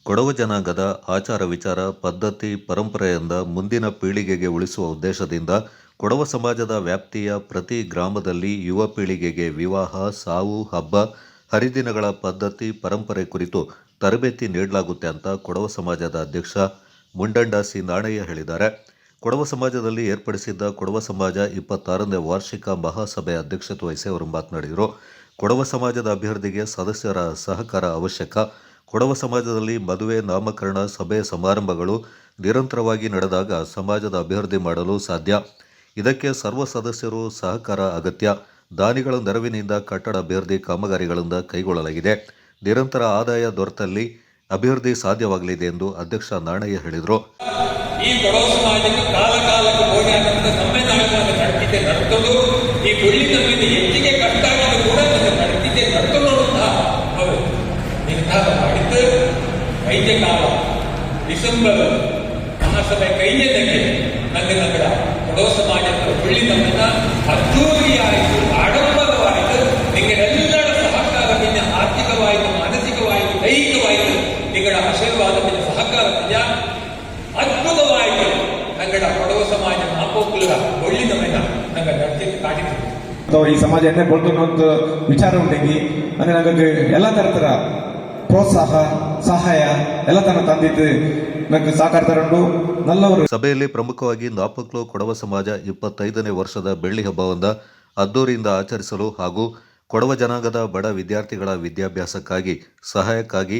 ಕೊಡವ ಜನಾಂಗದ ಆಚಾರ ವಿಚಾರ ಪದ್ಧತಿ ಪರಂಪರೆಯಿಂದ ಮುಂದಿನ ಪೀಳಿಗೆಗೆ ಉಳಿಸುವ ಉದ್ದೇಶದಿಂದ ಕೊಡವ ಸಮಾಜದ ವ್ಯಾಪ್ತಿಯ ಪ್ರತಿ ಗ್ರಾಮದಲ್ಲಿ ಯುವ ಪೀಳಿಗೆಗೆ ವಿವಾಹ, ಸಾವು, ಹಬ್ಬ, ಹರಿದಿನಗಳ ಪದ್ಧತಿ ಪರಂಪರೆ ಕುರಿತು ತರಬೇತಿ ನೀಡಲಾಗುತ್ತೆ ಅಂತ ಕೊಡವ ಸಮಾಜದ ಅಧ್ಯಕ್ಷ ಮುಂಡಂಡ ಸಿ ನಾಣಯ್ಯ ಹೇಳಿದ್ದಾರೆ. ಕೊಡವ ಸಮಾಜದಲ್ಲಿ ಏರ್ಪಡಿಸಿದ್ದ ಕೊಡವ ಸಮಾಜ 26ನೇ ವಾರ್ಷಿಕ ಮಹಾಸಭೆ ಅಧ್ಯಕ್ಷತೆ ವಹಿಸಿ ಅವರು ಮಾತನಾಡಿದರು. ಕೊಡವ ಸಮಾಜದ ಅಭಿವೃದ್ಧಿಗೆ ಸದಸ್ಯರ ಸಹಕಾರ ಅವಶ್ಯಕ. ಕೊಡವ ಸಮಾಜದಲ್ಲಿ ಮದುವೆ, ನಾಮಕರಣ, ಸಭೆ ಸಮಾರಂಭಗಳು ನಿರಂತರವಾಗಿ ನಡೆದಾಗ ಸಮಾಜದ ಅಭಿವೃದ್ಧಿ ಮಾಡಲು ಸಾಧ್ಯ. ಇದಕ್ಕೆ ಸರ್ವ ಸದಸ್ಯರು ಸಹಕಾರ ಅಗತ್ಯ. ದಾನಿಗಳ ನೆರವಿನಿಂದ ಕಟ್ಟಡ ಅಭಿವೃದ್ಧಿ ಕಾಮಗಾರಿಗಳಿಂದ ಕೈಗೊಳ್ಳಲಾಗಿದೆ. ನಿರಂತರ ಆದಾಯ ದೊರೆತಲ್ಲಿ ಅಭಿವೃದ್ಧಿ ಸಾಧ್ಯವಾಗಲಿದೆ ಎಂದು ಅಧ್ಯಕ್ಷ ನಾಣಯ್ಯ ಹೇಳಿದರು. ಈ ಕೊಡವ ಸಮಾಜಕ್ಕೆ ಕಾಲಕ್ಕೆ ಹೋಗಿ ಸಂವಿಧಾನವನ್ನು ನಡತಿದ್ದೆ ನಡ್ಕೊಂಡು ಈ ಕುಳ್ಳಿನ ಮೇಲೆ ಹೆಚ್ಚಿಗೆ ಕಟ್ಟಾಗಿದ್ದು ಕೂಡ ನಡತಿದ್ದೆ ನಡ್ಕೊಂಡು ಅವರು ನಿರ್ಧಾರ ಮಾಡಿದ್ದು 5ನೇ ಕಾಲ ಡಿಸೆಂಬರ್ ಮಹಾಸಭೆ ಕೈಯದಕ್ಕೆ ನಗರ ಕೊಡವ ಸಮಾಜದ ಕುಳ್ಳಿನವನ್ನ ಅದ್ದೂರಿಯಾಯಿತು, ಆಡಂಬರವಾಯಿತು. ನಿಗಳೆಲ್ಲರ ಸಹಕಾರದಿಂದ ಆರ್ಥಿಕವಾಯಿತು, ಮಾನಸಿಕವಾಯಿತು, ದೈಹಿಕವಾಯಿತು. ನಿಗಡ ಆಶೀರ್ವಾದದಿಂದ ಸಹಕಾರದಿಂದ ಅದ್ಭುತವಾಯಿತು. ನಗಡ ಕೊಡವ ಸಮಾಜ ನಾಪೋಕ್ಲರ ಒಳ್ಳಿನವನ್ನ ನಂಗೆ ನಡ್ತಿದ್ದು ಕಾಣಿತು. ಈ ಸಮಾಜ ಎನ್ನೇ ಕೊಡ್ತು ವಿಚಾರ ಉಂಟೆಂಗಿ ಅಂದ್ರೆ ನಂಗೆ ಎಲ್ಲ ತರ ಪ್ರೋತ್ಸಾಹ ಸಹಾಯ ಎಲ್ಲ ತರ ತಂದಿದ್ದು ನಂಗೆ ಸಹಕಾರ ತಗೊಂಡು ನಲ್ಲವರು. ಸಭೆಯಲ್ಲಿ ಪ್ರಮುಖವಾಗಿ ನಾಪಕ್ಲು ಕೊಡವ ಸಮಾಜ 25ನೇ ವರ್ಷದ ಬೆಳ್ಳಿ ಹಬ್ಬವನ್ನು ಅದ್ದೂರಿಯಿಂದ ಆಚರಿಸಲು ಹಾಗೂ ಕೊಡವ ಜನಾಂಗದ ಬಡ ವಿದ್ಯಾರ್ಥಿಗಳ ವಿದ್ಯಾಭ್ಯಾಸಕ್ಕಾಗಿ ಸಹಾಯಕ್ಕಾಗಿ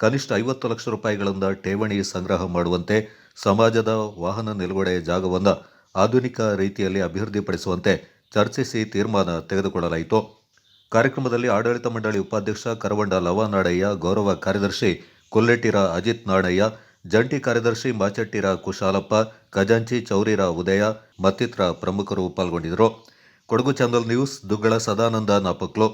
ಕನಿಷ್ಠ 50 ಲಕ್ಷ ರೂಪಾಯಿಗಳಿಂದ ಠೇವಣಿ ಸಂಗ್ರಹ ಮಾಡುವಂತೆ, ಸಮಾಜದ ವಾಹನ ನಿಲುಗಡೆ ಜಾಗವನ್ನು ಆಧುನಿಕ ರೀತಿಯಲ್ಲಿ ಅಭಿವೃದ್ಧಿಪಡಿಸುವಂತೆ ಚರ್ಚಿಸಿ ತೀರ್ಮಾನ ತೆಗೆದುಕೊಳ್ಳಲಾಯಿತು. ಕಾರ್ಯಕ್ರಮದಲ್ಲಿ ಆಡಳಿತ ಮಂಡಳಿ ಉಪಾಧ್ಯಕ್ಷ ಕರವಂಡ ಲವಾನಾಡಯ್ಯ, ಗೌರವ ಕಾರ್ಯದರ್ಶಿ ಕೊಲ್ಲೆಟ್ಟಿರ ಅಜಿತ್ ನಾಣಯ್ಯ, ಜಂಟಿ ಕಾರ್ಯದರ್ಶಿ ಮಾಚಟ್ಟಿರ ಕುಶಾಲಪ್ಪ, ಖಜಾಂಚಿ ಚೌರಿರ ಉದಯ ಮತ್ತಿತರ ಪ್ರಮುಖರು ಪಾಲ್ಗೊಂಡಿದ್ದರು. Kodagu channel news, Duggala Sadananda Napoklu.